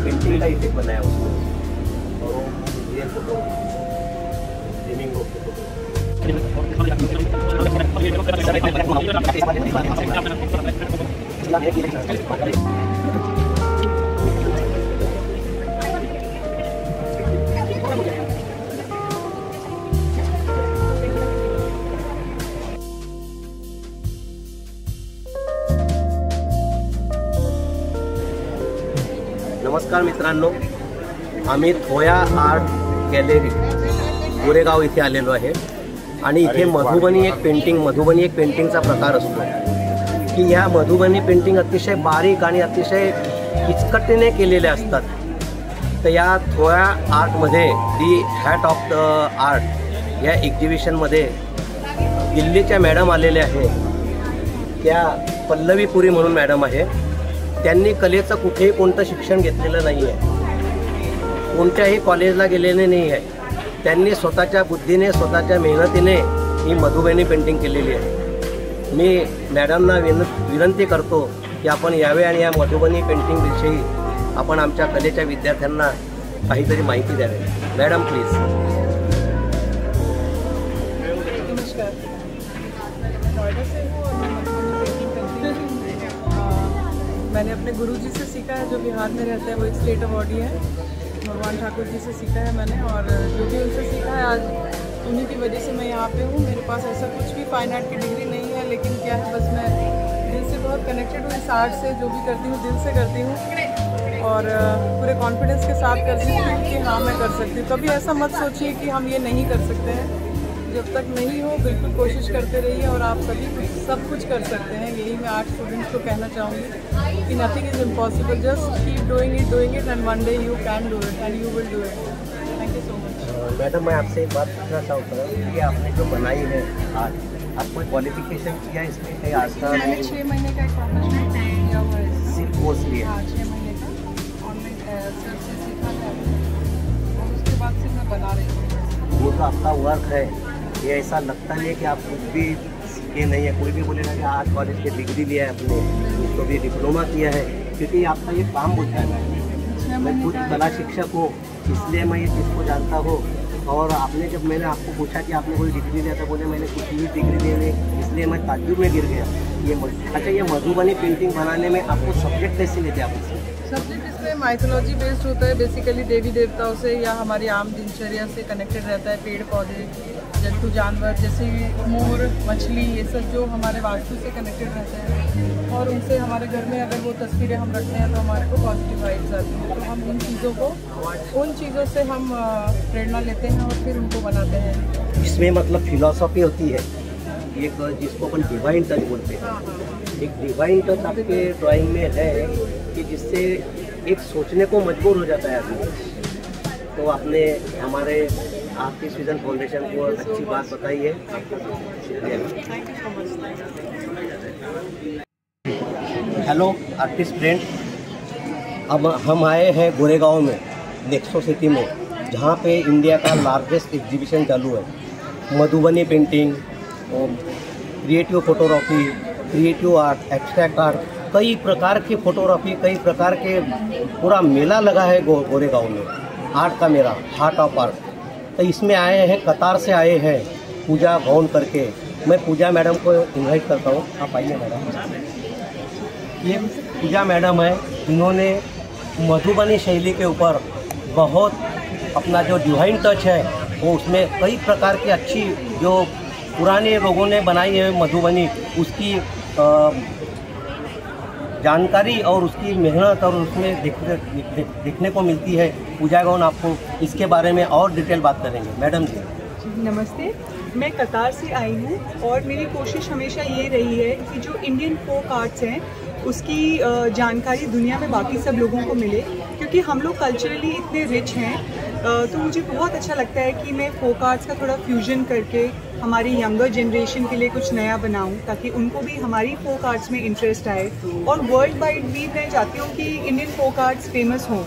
Painting का effect बनाया उसमें और ये फोटो नमस्कार मित्रांनो, आम्ही थोया आर्ट गॅलरी गोरेगाव इथे आलेलो आहे आणि इथे मधुबनी एक पेंटिंगचा प्रकार असतो की ह्या मधुबनी पेंटिंग अतिशय बारीक आणि अतिशय किचकटीने केलेले असतात। तर या थोया आर्टमध्ये दी हॅट ऑफ द आर्ट या एक्झिबिशनमध्ये दिल्लीच्या मॅडम आलेले आहे। त्या पल्लवी पुरी म्हणून मॅडम आहे। त्यांनी कलेचं कुठेही कोणतं शिक्षण घेतलेलं नाही आहे, कोणत्याही कॉलेजला गेलेले नाही आहे। त्यांनी स्वतःच्या बुद्धीने स्वतःच्या मेहनतीने ही मधुबनी पेंटिंग केलेली आहे। मी मॅडमना विनंती करतो की आपण यावे आणि या मधुबनी पेंटिंगविषयी आपण आमच्या कलेच्या विद्यार्थ्यांना काहीतरी माहिती द्यावी। Madam please. नमस्कार, नोएडा से हूँ और मैं मधुबनी पेंटिंग करती हूँ। मैंने अपने गुरुजी से सीखा है, जो बिहार में रहते हैं, वो एक स्टेट अवार्डी है। भगवान ठाकुर जी से सीखा है मैंने, और जो भी उनसे सीखा है आज उन्हीं की वजह से मैं यहाँ पे हूँ। मेरे पास ऐसा कुछ भी फाइन आर्ट की डिग्री नहीं है, लेकिन क्या है, बस मैं दिल से बहुत कनेक्टेड हूँ इस आर्ट से। जो भी करती हूँ दिल से करती हूँ और पूरे कॉन्फिडेंस के साथ करती हूँ कि हाँ मैं कर सकती हूँ। कभी ऐसा मत सोचिए कि हम ये नहीं कर सकते हैं। जब तक नहीं हो बिल्कुल कोशिश करते रहिए और आप सभी सब कुछ कर सकते हैं। यही मैं आर्ट स्टूडेंट्स को कहना चाहूँगी कि nothing is impossible, just keep doing it and one day you can do it and you will do it. Thank you so much. Madam, मैं आपसे एक बात पूछना चाहता हूँ कि आपने जो बनाई है आर्ट, आप कोई क्वालिफिकेशन किया इसमें कहीं आज का? मैंने 6 महीने का एक प्रोफेशनल कोर्स किया हुआ है। सिर्फ कोर्स लिया? हाँ, 6 महीने का ऑनलाइन से सीखा था और उसके बाद से मैं बना रही हूँ। वो तो आपका वर्क है, ये ऐसा लगता नहीं है कि आप कुछ भी सीखे नहीं है। कोई भी बोलेगा कि आर्ट कॉलेज की डिग्री लिया है आपने, तो भी डिप्लोमा किया है, क्योंकि आपका ये काम बोलता है। मैं खुद कला शिक्षक हूँ, इसलिए मैं ये चीज़ को जानता हूँ। और आपने जब मैंने आपको पूछा कि आपने कोई डिग्री लिया था, बोले मैंने कुछ भी डिग्री ले ली, इसलिए मैं ताज्जुब में गिर गया। अच्छा, ये मधुबनी पेंटिंग बनाने में आपको सब्जेक्ट कैसे लेते हैं आप? सब्जेक्ट इसमें माइथोलॉजी बेस्ड होता है, बेसिकली देवी देवताओं से या हमारी आम दिनचर्या से कनेक्टेड रहता है। पेड़ पौधे, जंतु जानवर जैसे मोर, मछली, ये सब जो हमारे वास्तु से कनेक्टेड रहते हैं और उनसे हमारे घर में अगर वो तस्वीरें हम रखते हैं तो हमारे को पॉजिटिव वाइब्स आती हैं। तो हम उन चीज़ों से हम प्रेरणा लेते हैं और फिर उनको बनाते हैं। इसमें मतलब फिलॉसफी होती है एक, जिसको अपन डिवाइन टच बोलते हैं। एक डिवाइन टच आपके ड्राइंग में है कि जिससे एक सोचने को मजबूर हो जाता है आदमी। तो आपने हमारे आर्टिस्ट विजन फाउंडेशन को अच्छी बात बताई है। हेलो आर्टिस्ट फ्रेंड, अब हम आए हैं गोरेगांव में, नेक्सो सिटी में, जहाँ पे इंडिया का लार्जेस्ट एग्जीबिशन चालू है। Madhubani painting, creative photography, creative art, abstract art, कई प्रकार की फोटोग्राफी, कई प्रकार के पूरा मेला लगा है गोरेगांव में, आर्ट का मेला, हार्ट ऑफ आर्ट। तो इसमें आए हैं, कतार से आए हैं पूजा गौन करके। मैं पूजा मैडम को इनवाइट करता हूँ, आप आइए मैडम। ये पूजा मैडम है, इन्होंने मधुबनी शैली के ऊपर बहुत अपना जो डिवाइन टच है वो उसमें कई प्रकार की अच्छी जो पुराने लोगों ने बनाई है मधुबनी, उसकी जानकारी और उसकी मेहनत और उसमें देखने को मिलती है। पूजा गौन आपको इसके बारे में और डिटेल बात करेंगे। मैडम जी नमस्ते, मैं कतार से आई हूँ और मेरी कोशिश हमेशा ये रही है कि जो इंडियन फोक आर्ट्स हैं उसकी जानकारी दुनिया में बाकी सब लोगों को मिले, क्योंकि हम लोग कल्चरली इतने रिच हैं। तो मुझे बहुत अच्छा लगता है कि मैं फोक आर्ट्स का थोड़ा फ्यूजन करके हमारी यंगर जनरेशन के लिए कुछ नया बनाऊं, ताकि उनको भी हमारी फोक आर्ट्स में इंटरेस्ट आए और वर्ल्ड वाइड भी मैं चाहती हूँ कि इंडियन फोक आर्ट्स फेमस हों।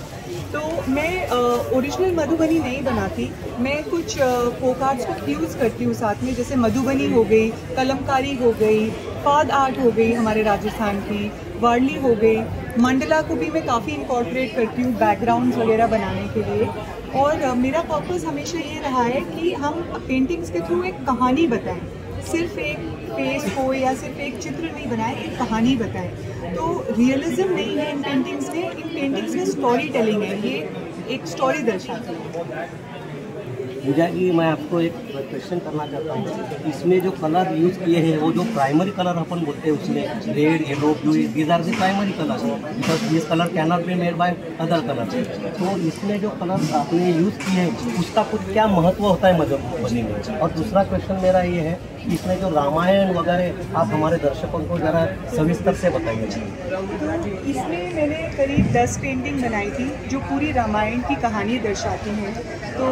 तो मैं ओरिजिनल मधुबनी नहीं बनाती, मैं कुछ फोक आर्ट्स को फ्यूज़ करती हूँ साथ में, जैसे मधुबनी हो गई, कलमकारी हो गई, फाद आर्ट हो गई हमारे राजस्थान की, वारली हो गई, मंडला को भी मैं काफ़ी इंकॉर्पोरेट करती हूँ बैकग्राउंड्स वगैरह बनाने के लिए। और मेरा पर्पस हमेशा ये रहा है कि हम पेंटिंग्स के थ्रू एक कहानी बताएं, सिर्फ एक फेस को या सिर्फ एक चित्र नहीं बनाएं, एक कहानी बताएं। तो रियलिज्म नहीं है इन पेंटिंग्स में, इन पेंटिंग्स में स्टोरी टेलिंग है, ये एक स्टोरी दर्शाती है। पूजा जी मैं आपको एक क्वेश्चन करना चाहता हूँ, इसमें जो कलर यूज़ किए हैं वो जो प्राइमरी कलर अपन बोलते हैं उसमें red, yellow, blue, these are the primary colour, because this colour cannot be made by other colour. तो इसमें जो कलर आपने यूज़ किए हैं उसका कुछ क्या महत्व होता है मधुबनी में? और दूसरा क्वेश्चन मेरा ये है कि इसमें जो रामायण वगैरह आप हमारे दर्शकों को ज़रा सविस्तर से बताइए। तो इसमें मैंने करीब 10 पेंटिंग बनाई थी जो पूरी रामायण की कहानी दर्शाती हैं। तो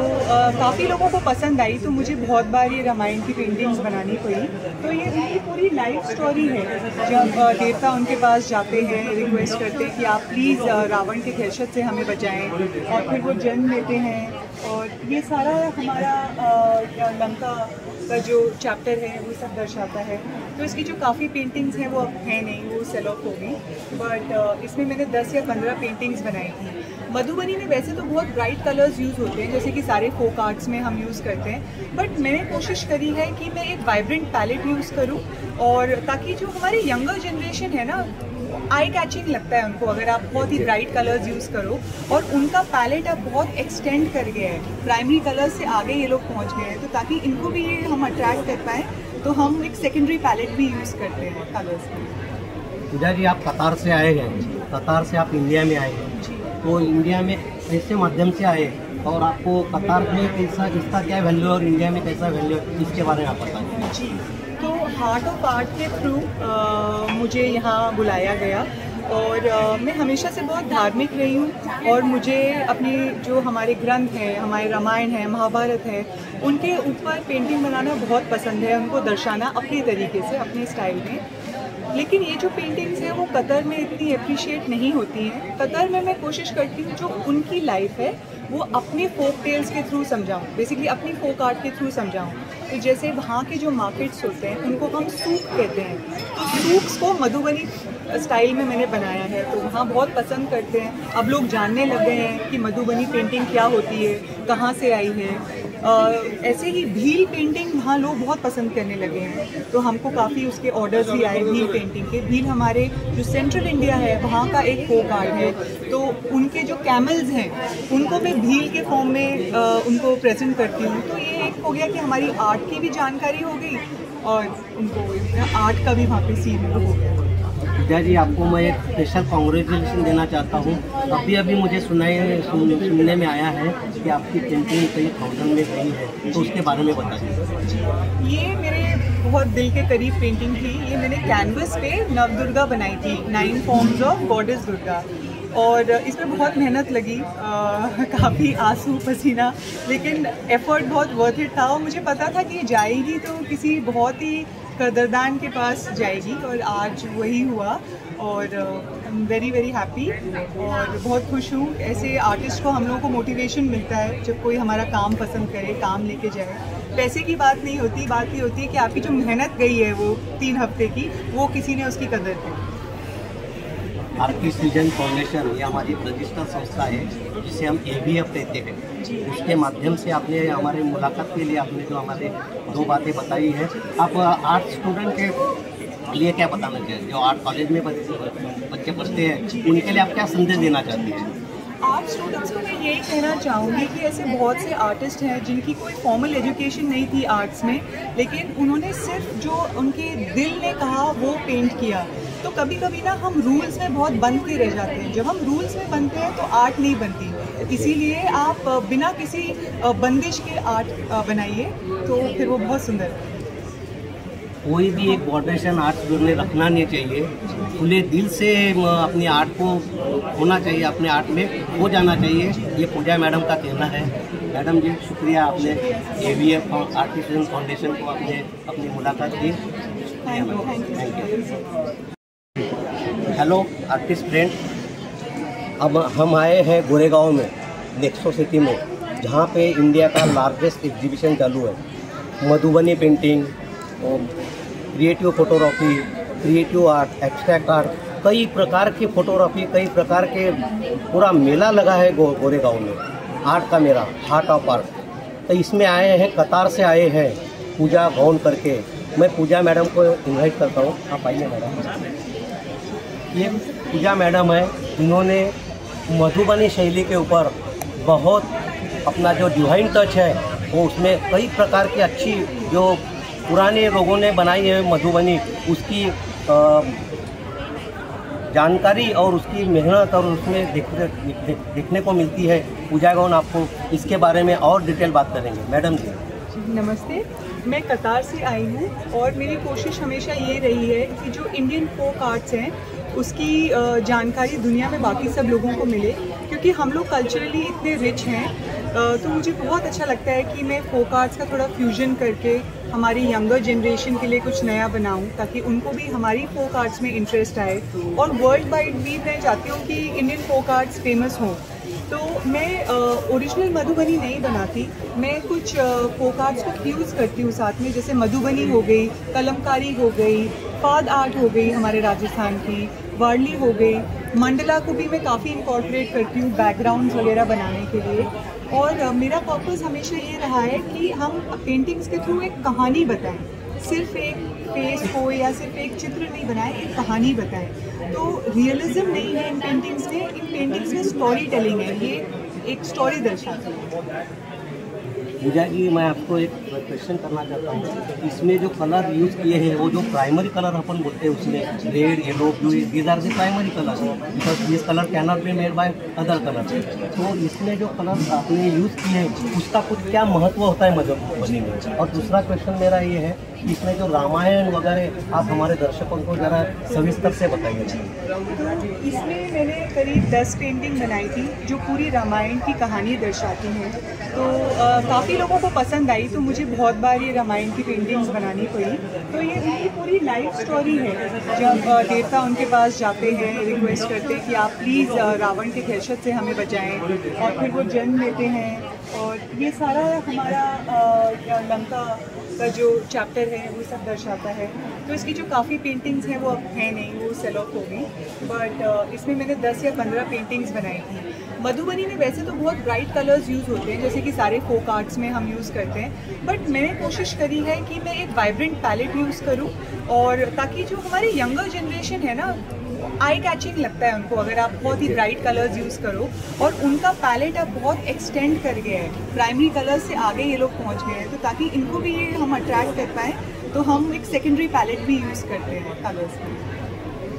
काफ़ी लोगों को पसंद आई, तो मुझे बहुत बार ये रामायण की पेंटिंग्स बनानी पड़ी। तो ये उनकी पूरी लाइफ स्टोरी है, जब देवता उनके पास जाते हैं, रिक्वेस्ट करते हैं कि आप प्लीज़ रावण के दहशत से हमें बचाएं, और फिर वो जन्म लेते हैं। और ये सारा हमारा लंका का जो चैप्टर है वो सब दर्शाता है। तो इसकी जो काफ़ी पेंटिंग्स हैं वो अब हैं नहीं, वो सेल ऑफ हो गई, बट इसमें मैंने 10 या 15 पेंटिंग्स बनाई थी। मधुबनी में वैसे तो बहुत ब्राइट कलर्स यूज़ होते हैं, जैसे कि सारे फोक आर्ट्स में हम यूज़ करते हैं, बट मैंने कोशिश करी है कि मैं एक वाइब्रेंट पैलेट यूज़ करूं, और ताकि जो हमारी यंगर जनरेशन है ना, आई कैचिंग लगता है उनको अगर आप बहुत ही ब्राइट कलर्स यूज़ करो, और उनका पैलेट अब बहुत एक्सटेंड कर गया है, प्राइमरी कलर्स से आगे ये लोग पहुँच गए हैं। तो ताकि इनको भी ये हम अट्रैक्ट कर पाएँ, तो हम एक सेकेंडरी पैलेट भी यूज़ करते हैं कलर्स में। पूजा जी आप कतार से आए हैं, कतार से आप इंडिया में आए हैं, तो इंडिया में कैसे माध्यम से आए और आपको कतार में कैसा, इसका क्या वैल्यू और इंडिया में कैसा वैल्यू, इसके बारे में आप बताएं। जी, तो हार्ट ऑफ आर्ट के थ्रू मुझे यहाँ बुलाया गया, और मैं हमेशा से बहुत धार्मिक रही हूँ, और मुझे अपने जो हमारे ग्रंथ हैं, हमारे रामायण है, महाभारत है, उनके ऊपर पेंटिंग बनाना बहुत पसंद है, उनको दर्शाना अपने तरीके से, अपने स्टाइल में। लेकिन ये जो पेंटिंग्स हैं वो कतर में इतनी अप्रिशिएट नहीं होती हैं। कतर में मैं कोशिश करती हूँ जो उनकी लाइफ है वो अपने फोक टेल्स के थ्रू समझाऊँ, बेसिकली अपनी फोक आर्ट के थ्रू समझाऊँ। तो जैसे वहाँ के जो मार्केट्स होते हैं उनको हम सूक कहते हैं, तो सूक्स को मधुबनी स्टाइल में मैंने बनाया है, तो वहाँ बहुत पसंद करते हैं। अब लोग जानने लग गए हैं कि मधुबनी पेंटिंग क्या होती है, कहाँ से आई है। ऐसे ही भील पेंटिंग वहाँ लोग बहुत पसंद करने लगे हैं, तो हमको काफ़ी उसके ऑर्डर्स भी आए भील पेंटिंग के। भील हमारे जो सेंट्रल इंडिया है वहाँ का एक फोक आर्ट है, तो उनके जो कैमल्स हैं उनको मैं भील के फॉर्म में उनको प्रेजेंट करती हूँ। तो ये एक हो गया कि हमारी आर्ट की भी जानकारी हो गई, और उनको आर्ट का भी वहाँ पे सीन हो गया। पूजा जी आपको मैं एक स्पेशल कॉन्ग्रेचुलेसन देना चाहता हूँ। अभी मुझे सुनने में आया है कि आपकी पेंटिंग कई 1000 में गई है, तो उसके बारे में बताइए। ये मेरे बहुत दिल के करीब पेंटिंग थी। ये मैंने कैनवस पे नवदुर्गा बनाई थी, 9 फॉर्म्स ऑफ गॉडेस दुर्गा, और इसमें बहुत मेहनत लगी, काफ़ी आंसू पसीना, लेकिन एफर्ट बहुत वर्थ इट था। और मुझे पता था कि ये जाएगी तो किसी बहुत ही कदरदान के पास जाएगी, और आज वही हुआ, और I am very very happy और बहुत खुश हूँ। ऐसे आर्टिस्ट को हम लोगों को मोटिवेशन मिलता है जब कोई हमारा काम पसंद करे, काम लेके जाए। पैसे की बात नहीं होती, बात ये होती है कि आपकी जो मेहनत गई है वो 3 हफ्ते की, वो किसी ने उसकी कदर की। आर्टिस्ट विजन फाउंडेशन ये हमारी रजिस्टर्ड संस्था है, जिसे हम AVF कहते हैं। उसके माध्यम से आपने हमारे मुलाकात के लिए आपने जो हमारे 2 बातें बताई हैं, आप आर्ट स्टूडेंट के लिए क्या बताना चाहिए? जो आर्ट कॉलेज में बच्चे पढ़ते हैं उनके लिए आप क्या संदेश देना चाहते हैं? आर्ट स्टूडेंट्स को मैं यही कहना चाहूँगी कि ऐसे बहुत से आर्टिस्ट हैं जिनकी कोई फॉर्मल एजुकेशन नहीं थी आर्ट्स में, लेकिन उन्होंने सिर्फ जो उनके दिल ने कहा वो पेंट किया। तो कभी कभी ना हम रूल्स में बहुत बंध के रह जाते हैं। जब हम रूल्स में बनते हैं तो आर्ट नहीं बनती। इसीलिए आप बिना किसी बंदिश के आर्ट बनाइए, तो फिर वो बहुत सुंदर है। कोई भी एक मॉडरेशन आर्ट में रखना नहीं चाहिए, खुले दिल से अपनी आर्ट को होना चाहिए, अपने आर्ट में हो जाना चाहिए। ये पूजा मैडम का कहना है। मैडम जी शुक्रिया, आपने AVF आर्टिस्ट फाउंडेशन को आपने अपनी मुलाकात दी। Thank you. Hello artist friend, अब हम आए हैं गोरेगांव में नेक्सो सिटी में, जहाँ पे इंडिया का लार्जेस्ट एग्जीबिशन चालू है। Madhubani painting, creative photography, creative art, abstract art, कई प्रकार की फोटोग्राफी, कई प्रकार के पूरा मेला लगा है गोरेगांव में, आर्ट का मेला, हार्ट ऑफ आर्ट। तो इसमें आए हैं, कतार से आए हैं पूजा गौन करके। मैं पूजा मैडम को इनवाइट करता हूँ, आप आइए मैडम। ये पूजा मैडम है, इन्होंने मधुबनी शैली के ऊपर बहुत अपना जो डिवाइन टच है वो उसमें कई प्रकार की अच्छी जो पुराने लोगों ने बनाई है मधुबनी, उसकी जानकारी और उसकी मेहनत और उसमें देखने को मिलती है। पूजा गौन आपको इसके बारे में और डिटेल बात करेंगे। मैडम जी नमस्ते, मैं कतार से आई हूँ और मेरी कोशिश हमेशा ये रही है कि जो इंडियन फोक आर्ट्स हैं उसकी जानकारी दुनिया में बाकी सब लोगों को मिले, क्योंकि हम लोग कल्चरली इतने रिच हैं। तो मुझे बहुत अच्छा लगता है कि मैं फोक आर्ट्स का थोड़ा फ्यूजन करके हमारी यंगर जनरेशन के लिए कुछ नया बनाऊं, ताकि उनको भी हमारी फोक आर्ट्स में इंटरेस्ट आए और वर्ल्ड वाइड भी मैं चाहती हूँ कि इंडियन फोक आर्ट्स फेमस हों। तो मैं ओरिजिनल मधुबनी नहीं बनाती, मैं कुछ फोक आर्ट्स को फ्यूज़ करती हूँ साथ में, जैसे मधुबनी हो गई, कलमकारी हो गई, फाद आर्ट हो गई हमारे राजस्थान की, वारली हो गई, मंडला को भी मैं काफ़ी इंकॉर्पोरेट करती हूँ बैकग्राउंड्स वगैरह बनाने के लिए। और मेरा पर्पस हमेशा ये रहा है कि हम पेंटिंग्स के थ्रू एक कहानी बताएं, सिर्फ एक फेस को या सिर्फ एक चित्र नहीं बनाएं, एक कहानी बताएं। तो रियलिज्म नहीं है इन पेंटिंग्स में, इन पेंटिंग्स में स्टोरी टेलिंग है, ये एक स्टोरी दर्शाती है। पूजा जी मैं आपको एक क्वेश्चन करना चाहता हूँ। इसमें जो कलर यूज़ किए हैं वो जो प्राइमरी कलर अपन बोलते हैं उसमें red, yellow, blue, these are the primary colour, because this colour cannot be made by other colour. तो इसमें जो कलर आपने यूज़ किए हैं उसका कुछ क्या महत्व होता है मधुबनी में? और दूसरा क्वेश्चन मेरा ये है कि इसमें जो रामायण वगैरह आप हमारे दर्शकों को ज़रा सविस्तर से बताइए। इसमें मैंने करीब 10 पेंटिंग बनाई थी जो पूरी रामायण की कहानी दर्शाती हैं। तो काफ़ी लोगों को पसंद आई, तो मुझे बहुत बार ये रामायण की पेंटिंग्स बनानी पड़ी। तो ये मेरी पूरी लाइफ स्टोरी है। जब देवता उनके पास जाते हैं, रिक्वेस्ट करते हैं कि आप प्लीज़ रावण के दहशत से हमें बचाएं, और फिर वो जन्म लेते हैं। और ये सारा हमारा लंका का जो चैप्टर है वो सब दर्शाता है। तो इसकी जो काफ़ी पेंटिंग्स हैं वो अब हैं नहीं, वो सेल ऑफ हो गई, बट इसमें मैंने 10 या 15 पेंटिंग्स बनाई थी। मधुबनी में वैसे तो बहुत ब्राइट कलर्स यूज़ होते हैं, जैसे कि सारे फोक आर्ट्स में हम यूज़ करते हैं, बट मैंने कोशिश करी है कि मैं एक वाइब्रेंट पैलेट यूज़ करूं, और ताकि जो हमारी यंगर जनरेशन है ना, आई कैचिंग लगता है उनको अगर आप बहुत ही ब्राइट कलर्स यूज़ करो, और उनका पैलेट अब बहुत एक्सटेंड कर गया है, प्राइमरी कलर्स से आगे ये लोग पहुँच गए हैं। तो ताकि इनको भी ये हम अट्रैक्ट कर पाएँ, तो हम एक सेकेंडरी पैलेट भी यूज़ करते हैं कलर्स में।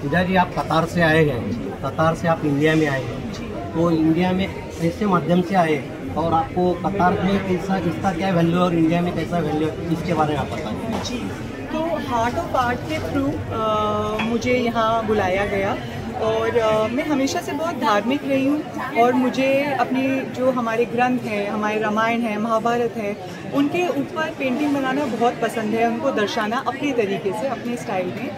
पूजा जी आप कतार से आए हैं, कतार से आप इंडिया में आए हैं, तो इंडिया में कैसे माध्यम से आए और आपको कतार में कैसा, इसका क्या वैल्यू और इंडिया में कैसा वैल्यू, इसके बारे में आप बताएं। जी, तो हार्ट ऑफ आर्ट के थ्रू मुझे यहाँ बुलाया गया, और मैं हमेशा से बहुत धार्मिक रही हूँ, और मुझे अपने जो हमारे ग्रंथ हैं, हमारे रामायण है, महाभारत है, उनके ऊपर पेंटिंग बनाना बहुत पसंद है, उनको दर्शाना अपने तरीके से, अपने स्टाइल में।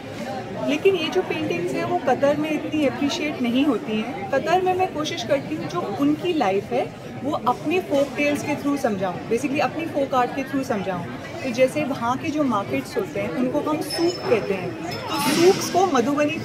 लेकिन ये जो पेंटिंग्स हैं वो कतर में इतनी अप्रिशिएट नहीं होती हैं। कतर में मैं कोशिश करती हूँ जो उनकी लाइफ है वो अपने फोक टेल्स के थ्रू समझाऊँ, बेसिकली अपनी फोक आर्ट के थ्रू समझाऊँ। तो जैसे वहाँ के जो मार्केट्स होते हैं उनको हम सूक कहते हैं, तो सूक्स को मधुबनी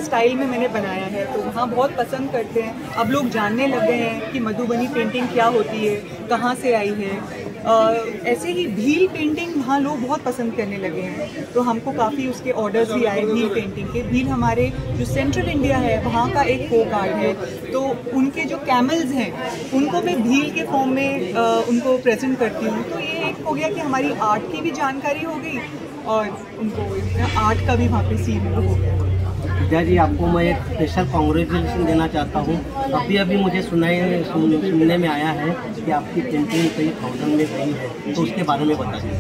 स्टाइल में मैंने बनाया है, तो वहाँ बहुत पसंद करते हैं। अब लोग जानने लग गए हैं कि मधुबनी पेंटिंग क्या होती है, कहाँ से आई है। ऐसे ही भील पेंटिंग वहाँ लोग बहुत पसंद करने लगे हैं, तो हमको काफ़ी उसके ऑर्डर्स भी आए भील पेंटिंग के। भील हमारे जो सेंट्रल इंडिया है वहाँ का एक फोक आर्ट है, तो उनके जो कैमल्स हैं उनको मैं भील के फॉर्म में उनको प्रेजेंट करती हूँ। तो ये एक हो गया कि हमारी आर्ट की भी जानकारी हो गई और उनको आर्ट का भी वहाँ पे सीन हो गया। विद्या जी, आपको मैं एक स्पेशल कॉन्ग्रेचुलेशन देना चाहता हूँ। अभी मुझे सुनने में आया है कि आपकी पेंटिंग कई 1000 में गई है, तो उसके बारे में बताइए।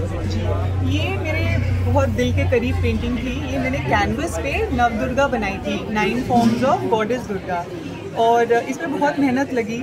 ये मेरे बहुत दिल के करीब पेंटिंग थी। ये मैंने कैनवस पे नवदुर्गा बनाई थी, 9 फॉर्म्स ऑफ गॉडेस दुर्गा, और इसमें बहुत मेहनत लगी,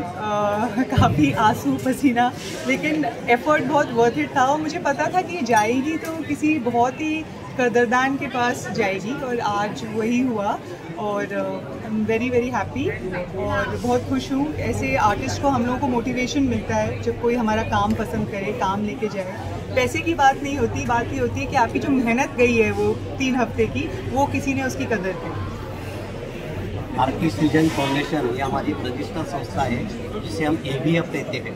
काफ़ी आंसू पसीना, लेकिन एफर्ट बहुत वर्थ इट था। और मुझे पता था कि ये जाएगी तो किसी बहुत ही कदरदान के पास जाएगी, और आज वही हुआ। और I am very very happy और बहुत खुश हूँ। ऐसे आर्टिस्ट को हम लोगों को मोटिवेशन मिलता है जब कोई हमारा काम पसंद करे, काम लेके जाए। पैसे की बात नहीं होती, बात ये होती है कि आपकी जो मेहनत गई है वो 3 हफ्ते की, वो किसी ने उसकी कदर की। आर्टिस्ट विजन फाउंडेशन ये हमारी रजिस्टर्ड संस्था है जिसे हम ABF कहते हैं।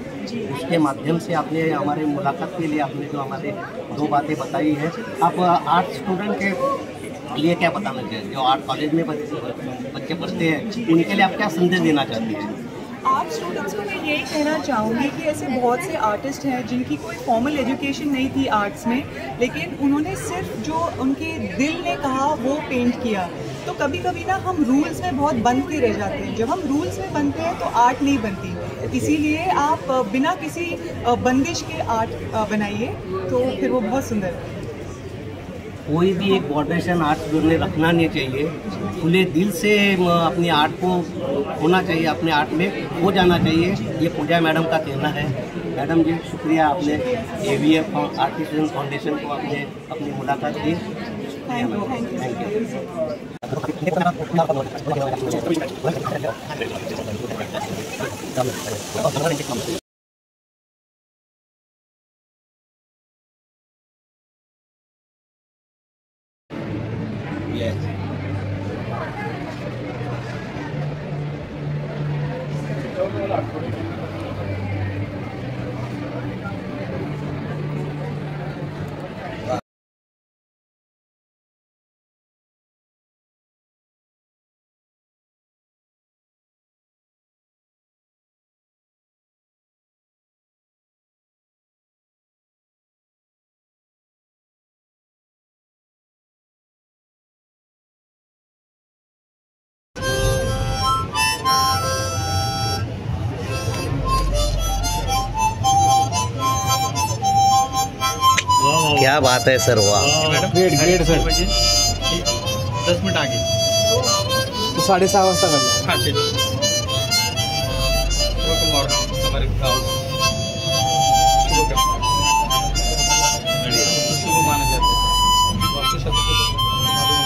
उसके माध्यम से आपने हमारे मुलाकात के लिए आपने जो हमारे 2 बातें बताई हैं, आप आर्ट स्टूडेंट के लिए क्या बताना चाहिए? जो आर्ट कॉलेज में बच्चे पढ़ते हैं उनके लिए आप क्या संदेश देना चाहते हैं? आर्ट स्टूडेंट्स को मैं यही कहना चाहूँगी कि ऐसे बहुत से आर्टिस्ट हैं जिनकी कोई फॉर्मल एजुकेशन नहीं थी आर्ट्स में, लेकिन उन्होंने सिर्फ जो उनके दिल ने कहा वो पेंट किया। तो कभी कभी ना हम रूल्स में बहुत बंध के रह जाते हैं। जब हम रूल्स में बनते हैं तो आर्ट नहीं बनती। इसीलिए आप बिना किसी बंदिश के आर्ट बनाइए, तो फिर वो बहुत सुंदर है। कोई भी एक बॉर्डरेशन आर्ट ने रखना नहीं चाहिए, खुले दिल से अपनी आर्ट को होना चाहिए, अपने आर्ट में हो जाना चाहिए। ये पूजा मैडम का कहना है। मैडम जी शुक्रिया, आपने ABF आर्टिस्ट विजन फाउंडेशन को आपने अपनी मुलाकात दी। Thank you. क्या बात है सर, वाह, ग्रेट सर। 10 मिनट आगे तो 6:30 वाजता करणार। हाँ ठीक हमारे शुभ माना जाता है।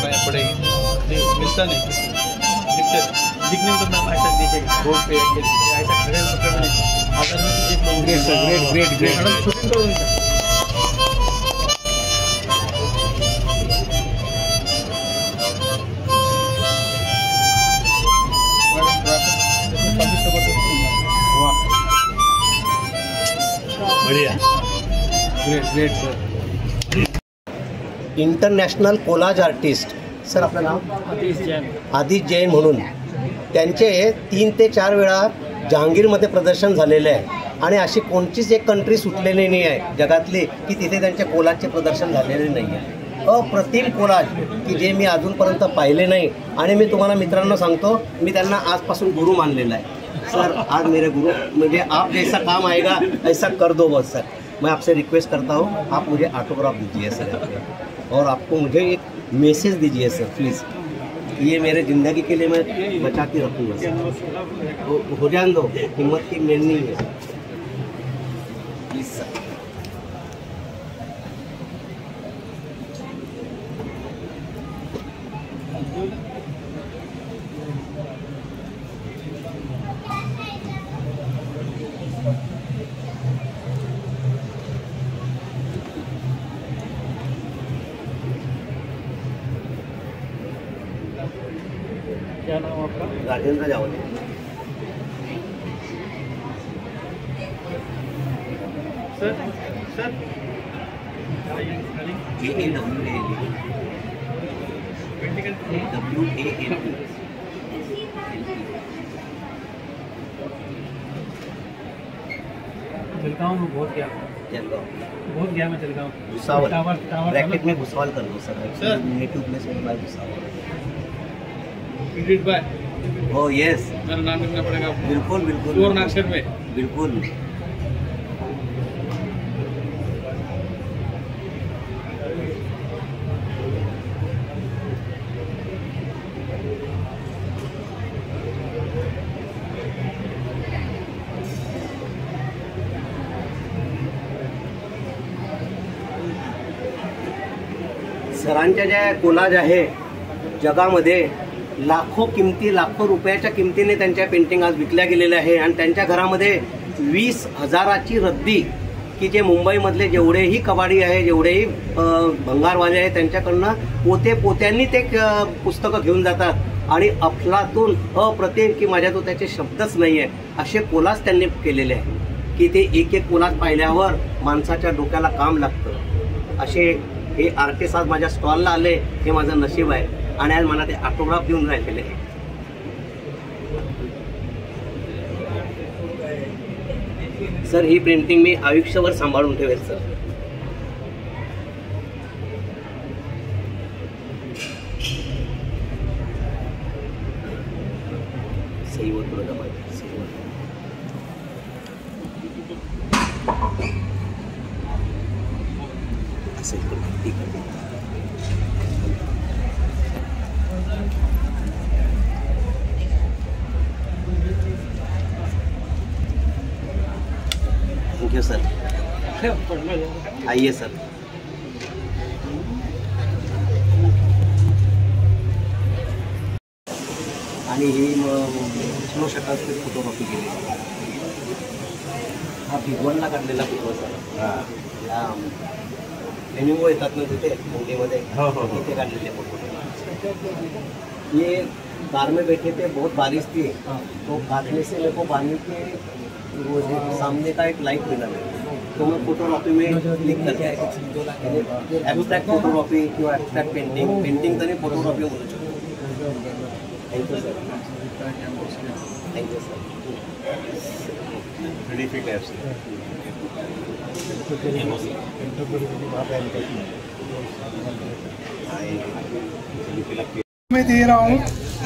वापस पड़ेगी मिलता नहीं दिखने में, तो मैम ऐसा दिखेगा रोड पे ऐसा खड़े होकर नहीं। Great sir, great great. बढ़िया, great sir. International collage artist sir, आपलं नाव? आदिश जैन म्हणून त्यांचे 3 ते 4 वेळा जहांगीरमध्ये प्रदर्शन झालेले आहे, आणि अशी कोणतीच एक कंट्री सुटलेली नाही आहे जगातली की तिथे त्यांच्या कोलाजचे प्रदर्शन झालेले नाही आहे। अप्रतिम कोलाज की जे मी अजूनपर्यंत पाहिले नाही, आणि मी तुम्हाला मित्रांनो सांगतो, मी त्यांना आजपासून गुरु मानलेला आहे। सर आज मेरे गुरु, मुझे आप जैसा काम आएगा ऐसा कर दो बस सर। मैं आपसे रिक्वेस्ट करता हूँ, आप मुझे ऑटोग्राफ दीजिए सर, और आपको मुझे एक मैसेज दीजिए सर प्लीज़। ये मेरे ज़िंदगी के लिए मैं बचा के रखूँगा सर, तो हो जाने दो, हिम्मत की मेल नहीं है प्लीज़ सर। क्या नाम आपका? राजेंद्र जावले। सर सर जलगांव में बहुत गया मैं जलगांव भुसावल टावर ब्रैकेट में भुसावल कर दो सर सर। नेटिव प्लेस में by Bhusawal edit by oh yes मेरा नाम लिखना पड़ेगा आपको बिल्कुल बिल्कुल सुवर्ण अक्षर में बिल्कुल सरांच्या ज्या कोलाज आहे जगामध्ये लाखो रुपयाच्या किमतीने त्यांच्या पेंटिंग आज विकल्या गेलेल्या आहे आणि त्यांच्या घरामध्ये 20,000ची रद्दी की जे मुंबईमधले जेवढेही कबाडी आहे जेवढेही भंगारवाले आहे त्यांच्याकडनं पोत्यांनी ते पुस्तकं घेऊन जातात आणि अफलातून अप्रतिम की माझ्या तो त्याचे शब्दच नाही आहे असे कोलाज त्यांनी केलेले आहे की ते एक एक कोलाज पाहिल्यावर माणसाच्या डोक्याला काम लागतं असे हे आर्टिस्ट आज माझ्या स्टॉलला आले हे माझं नशीब आहे आणि आज मला ते ऑटोग्राफ देऊन राहिलेले आहे सर ही प्रिंटिंग मी आयुष्यभर सांभाळून ठेवेल सर सहीवर थोडं दबायचं सहीवर असेल तर माहिती करते थैंक यू सर आइए सर आणि ही विष्णू शकालची फोटोग्राफी केली हा भिगवणला काढलेला फोटो सर या लेनिंगो येतात ना तिथे मुंबईमध्ये तिथे काढलेले फोटो ये कार में बैठे थे बहुत बारिश थी तो भागने से मेरे को पानी के वो सामने का एक लाइट मिला तो मैं फोटोग्राफी में क्लिक करके एब्स्ट्रैक्ट फोटोग्राफी किंवा एब्स्ट्रैक्ट पेंटिंग तरी फोटोग्राफी बोलू शकतो थँक्यू सर थँक्यू सर मैं दे रहा हूँ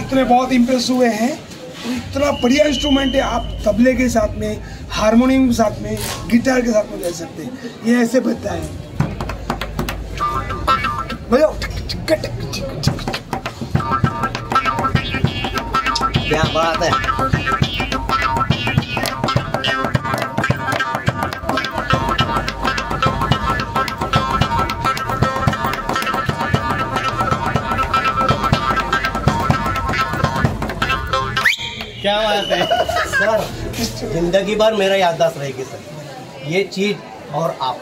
इतने बहुत इम्प्रेस हुए हैं और इतना बढ़िया इंस्ट्रूमेंट है आप तबले के साथ में हारमोनियम के साथ में गिटार के साथ में ले सकते हैं ये ऐसे बजता है बजाओ क्या बात है क्या बात है सर जिंदगी भर मेरा याददाश्त रहेगी सर ये चीज और आप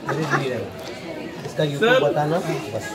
मेरे लिए रहेगा इसका यूट्यूब बताना बस